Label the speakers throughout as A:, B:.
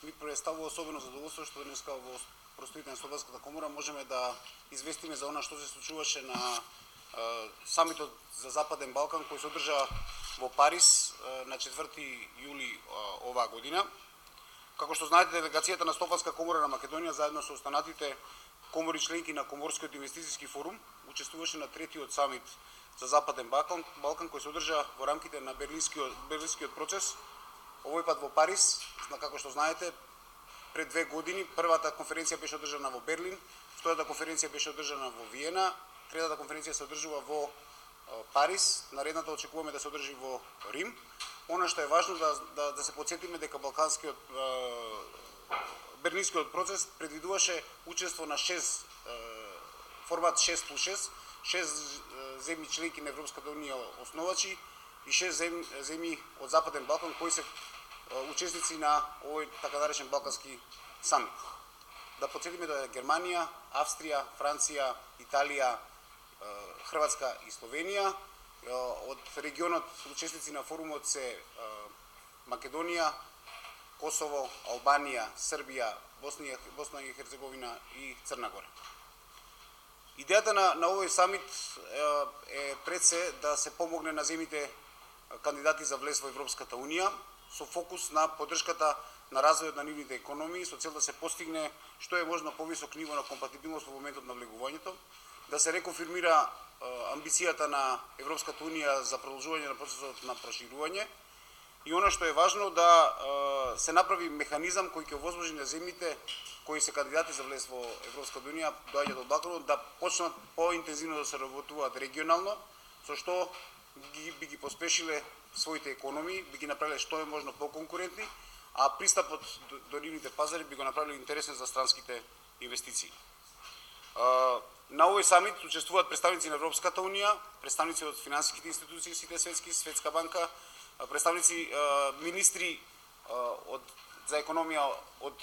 A: ми представува особено задоволство што денеска во простоите на Слободската комора можеме да известиме за она што се случуваше на самитот за Западен Балкан кој се одржа во Париз на 4 јули оваа година. Како што знаете, делегацијата на Стопанска комора на Македонија заедно со останатите комори членки на Коморскиот инвестициски форум учествуваше на третиот самит за Западен Балкан кој се одржа во рамките на Берлинскиот процес. Овој пат во Париз, како што знаете, пред 2 години првата конференција беше одржана во Берлин, втората конференција беше одржана во Виена, третата конференција се одржува во Париз, наредната очекуваме да се одржи во Рим. Она што е важно да се потсетиме дека Берлинскиот процес предвидуваше учество на 6 формат 6+6, 6 земји членки на Европската унија основачи и 6 земји од Западен Балкан кои се учесници на овој така наречен Балкански самит. Да потсетиме да Германија, Австрија, Франција, Италија, Хрватска и Словенија. Од регионот учесници на форумот се Македонија, Косово, Албанија, Србија, Босна и Херцеговина и Црна Гора. Идејата на овој самит е пред се да се помогне на земјите кандидати за влез во Европската унија со фокус на поддршката на развојот на нивните економии со цел да се постигне што е можно повисок ниво на компатибилност во моментот на влегувањето, да се реконфирмира амбицијата на Европската унија за продолжување на процесот на проширување и она што е важно да се направи механизам кој ќе овозможи на земјите кои се кандидати за влез во Европската унија доаѓаат од Балканот да почнат поинтензивно да се работуваат регионално, со што би ги поспешиле своите економии, би ги направиле што е можно поконкурентни, а пристапот до нивните пазари би го направиле интересен за странските инвестиции. На овој самит учествуваат представници на Европската унија, представници од финансиските институции, сите светски, Светска банка, представници министри за економија од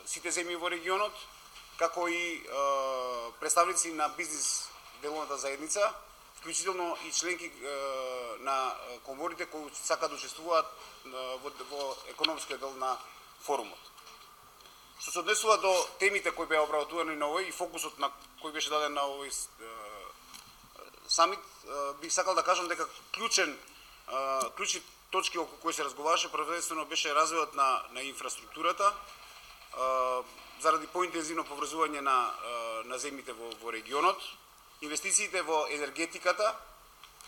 A: сите земји во регионот, како и представници на бизнис деловната заедница, вклучително и членки на коморите кои сакаат да учествуваат во економскиот дел на форумот. Што се однесува до темите кои беа обработувани на овој и фокусот на кој беше даден на овој самит, бих сакал да кажам дека клучни точки околу кои се разговараше првенствено беше развојот на инфраструктурата, заради поинтензивно поврзување на земјите во регионот, инвестициите во енергетиката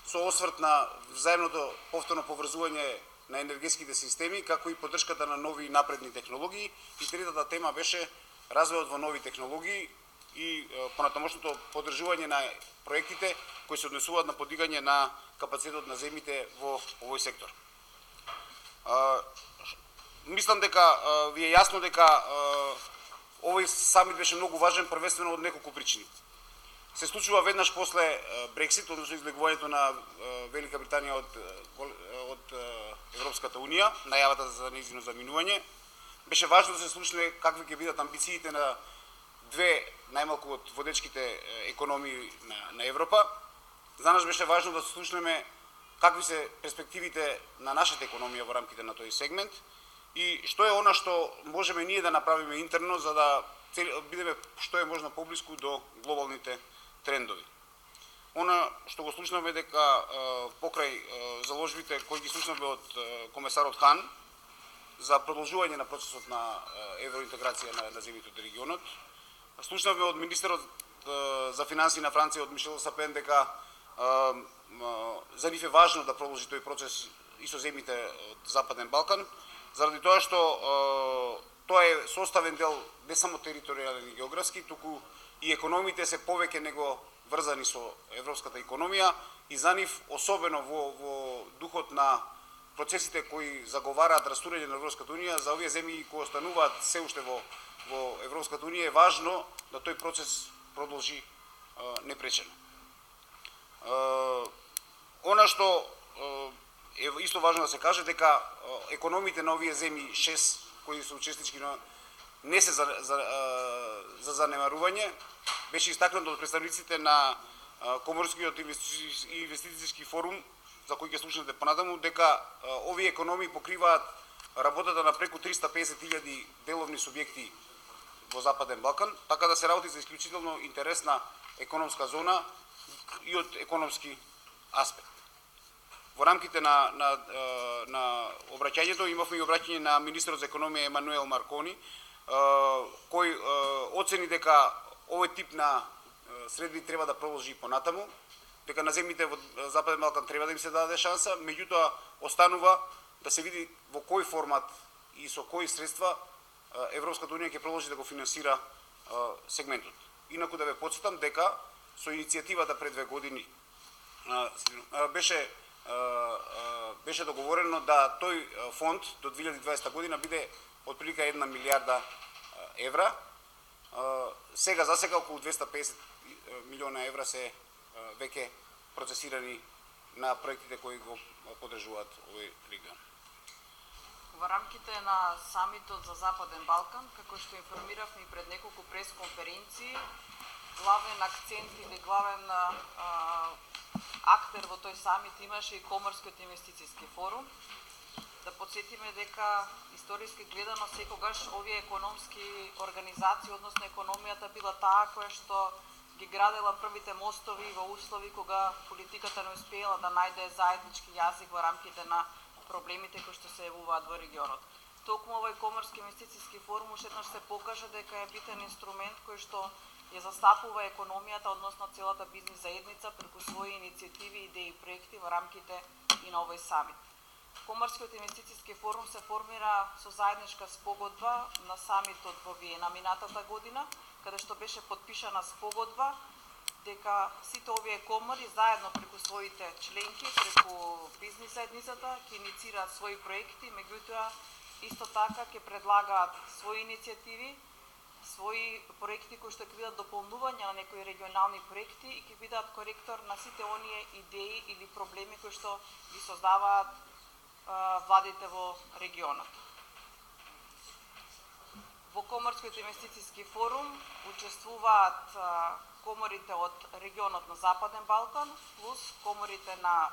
A: со осврт на взаимното повторно поврзување на енергетските системи, како и поддршката на нови напредни технологии. И третата тема беше развојот во нови технологии и понатамошното поддржување на проектите кои се однесуваат на подигање на капацитетот на земјите во овој сектор. Мислам дека ви е јасно дека овој самит беше многу важен првенствено од неколку причини. Се случува веднаш после Брексит, односно излегувањето на Велика Британија од Европската унија, најавата за нејзино заминување. Беше важно да се слушне какви ќе бидат амбициите на две најмалку од водечките економии на Европа. За нас беше важно да се слушнеме какви се перспективите на нашата економија во рамките на тој сегмент и што е она што можеме ние да направиме интерно за да бидеме што е можно поблиску до глобалните трендови. Она што го слушнавме дека покрај заложбите кои ги слушнавме од комесарот Хан за продолжување на процесот на евроинтеграција на земјите од регионот, слушнавме од министерот за финансии на Франција од Мишел Сапен дека за нив е важно да продолжи тој процес и со земјите од Западен Балкан, заради тоа што тоа е составен дел не само територијален и географски, туку и економиите се повеќе него врзани со европската економија и за нив, особено во духот на процесите кои заговараат растурење на Европската унија, за овие земји кои остануваат се уште во Европската унија е важно да тој процес продолжи непречено. Она што е исто важно да се каже дека економиите на овие земји 6 кои се учеснички не се за занемарување, беше истакнато од представниците на Коморскиот инвестициски форум, за кој ќе слушнете понатаму, дека овие економии покриваат работата на преку 350.000 деловни субјекти во Западен Балкан, така да се работи за исклучително интересна економска зона и од економски аспект. Во рамките на обраќањето имавме и обраќање на министерот за економија Емануел Маркони, кој оцени дека овој тип на средби треба да продолжи понатаму, дека на земјите во Западен Балкан треба да им се даде шанса, меѓутоа останува да се види во кој формат и со кои средства Европската унија ќе продолжи да го финансира сегментот. Инаку да ве потсетам дека со иницијативата пред 2 години беше договорено да тој фонд до 2020 година биде отприлика 1 милијарда евра. Сега околу 250 милиона евра се веќе процесирани на проектите кои го поддржуваат овој регион.
B: Во рамките на самитот за Западен Балкан, како што информиравме и пред неколку пресконференции, главен акцент или главен актер во тој самит имаше и Коморскиот инвестициски форум. Да подсетиме дека историски гледано секогаш овие економски организации, односно економијата била таа која што ги градела првите мостови во услови кога политиката не успеела да најде заеднички јазик во рамките на проблемите кои што се јавуваат во регионот. Токму овој Коморски инвестициски форум уште еднаш се покажа дека е битен инструмент кој што ја застапува економијата, односно целата бизнис заедница преку своји иницијативи, идеи и проекти во рамките и на овој самит. Коморскиот инвестициски форум се формира со заедничка спогодба на самитот во Виена минатата година, каде што беше подпишана спогодба дека сите овие комори заедно преку своите членки, преку бизнис заедницата ќе иницираат своји проекти, меѓутоа исто така ќе предлагаат своји иницијативи, своји проекти кои што ќе бидат дополнување на некои регионални проекти и ќе бидат коректор на сите оние идеи или проблеми кои што ги создаваат владите во регионот. Во Коморскиот инвестициски форум учествуваат коморите од регионот на Западен Балкан плюс коморите на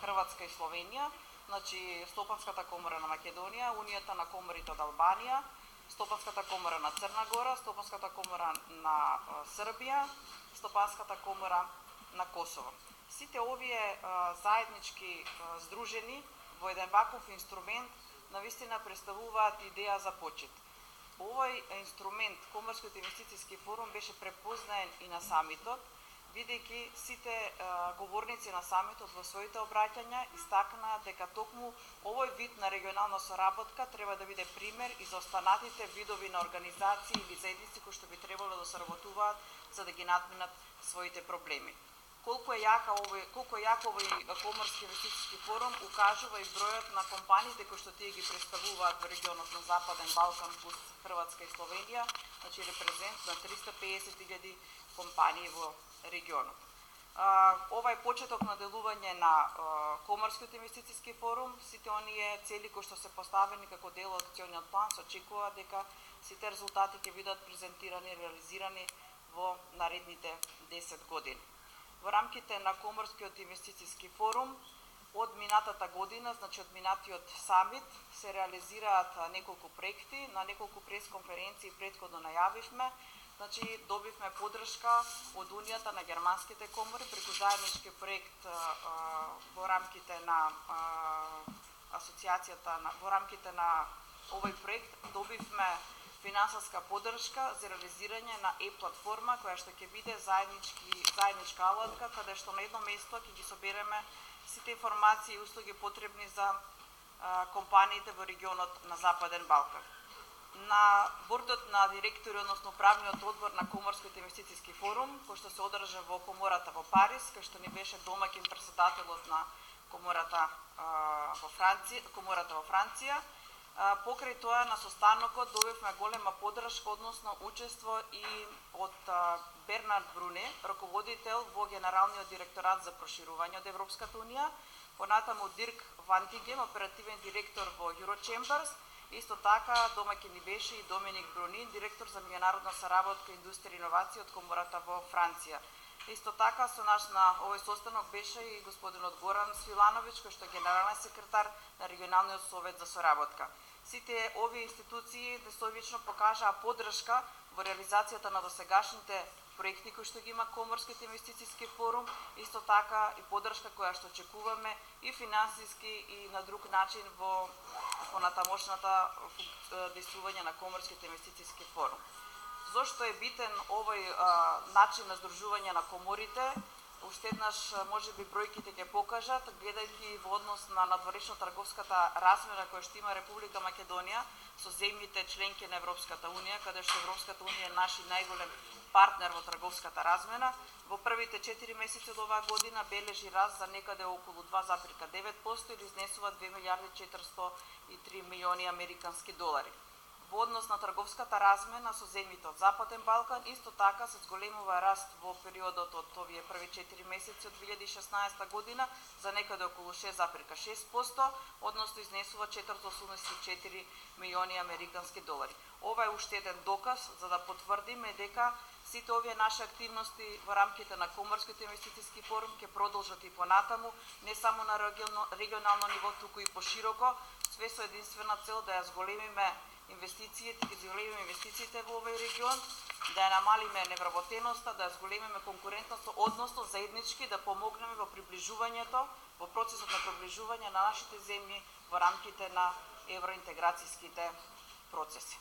B: Хрватска и Словенија, значи Стопанската комора на Македонија, Унијата на коморите од Албанија, Стопанската комора на Црна Гора, Стопанската комора на Србија, Стопанската комора на Косово. Сите овие заеднички здружени во еден ваков инструмент навистина представуваат идеја за почет. Овој инструмент, Коморскиот инвестициски форум, беше препознаен и на самитот, бидејќи сите говорници на самитот во своите обраќања истакнаа дека токму овој вид на регионална соработка треба да биде пример и за останатите видови на организации или заедници кои што би требало да соработуваат за да ги надминат своите проблеми. Колку е јак овој Коморски инвестициски форум укажува и бројот на компаниите кои што тие ги представуваат во регионот на Западен Балкан плюс Хрватска и Словенија, значи репрезент на 350.000 компании во регионот. Ова е почеток на делување на Коморскиот инвестициски форум. Сите оние цели кои што се поставени како дел од акциониот план се очекува дека сите резултати ќе бидат презентирани и реализирани во наредните 10 години. Во рамките на Коморскиот инвестициски форум од минатата година, значи од минатиот самит, се реализираат неколку проекти, на неколку пресконференции претходно најавивме. Значи добивме поддршка од Унијата на германските комори преку заеднички проект во рамките на асоциацијата во рамките на овој проект добивме финансиска поддршка за реализирање на платформа која што ќе биде заедничка алатка каде што на едно место ќе ги собереме сите информации и услуги потребни за компаниите во регионот на Западен Балкан. На бордот на директори, односно правниот одбор на Коморскиот инвестициски форум, кој што се одржа во комората во Париз, кај што ни беше домаќин претседателот на комората во Франција, покрај тоа на состанокот добивме голема поддршка, односно учество и од Бернард Бруне, раководител во Генералниот директорат за проширување од Европската унија, понатаму Дирк Вантиген, оперативен директор во Eurochambers. Исто така домаќин ни беше и Доминик Бронин, директор за меѓународна соработка, индустрија и иновации од комората во Франција. Исто така со нас на овој состанок беше и господинот Горан Свилановиќ, кој што е генерален секретар на регионалниот совет за соработка. Сите овие институции неsobично покажаа поддршка во реализацијата на досегашните проекти кои што ги има Коморскиот инвестициски форум, исто така и поддршка која што очекуваме и финансиски и на друг начин во понатамошната действување на Коморскиот инвестициски форум. Зошто е битен овој начин на здружување на коморите? Уште еднаш можеби бројките ќе покажат, гледајќи во однос на надворешно-трговската размера која што има Република Македонија со земјите членки на Европската Унија, каде што Европската Унија е наш најголем партнер во трговската размена, во првите 4 месеци од оваа година бележи раст за некаде околу 2,9% или изнесува 2 милиарди 403 милиони американски долари. Во однос на трговската размена со земјите од Западен Балкан, исто така се зголемува раст во периодот од овие први 4 месеци од 2016 година за некаде околу 6,6%, односно изнесува 484 милиони американски долари. Ова е уште еден доказ за да потврдиме дека сите овие наши активности во рамките на Коморскиот инвестициски форум ќе продолжат и понатаму, не само на регионално ниво, туку и пошироко, све со единствена цел да ја зголемиме инвестициите, да зголемиме инвестициите во овој регион, да ја намалиме невработеноста, да ја зголемиме конкурентноста, односно заеднички да помогнеме во приближувањето, во процесот на приближување на нашите земји во рамките на евроинтеграцијските процеси.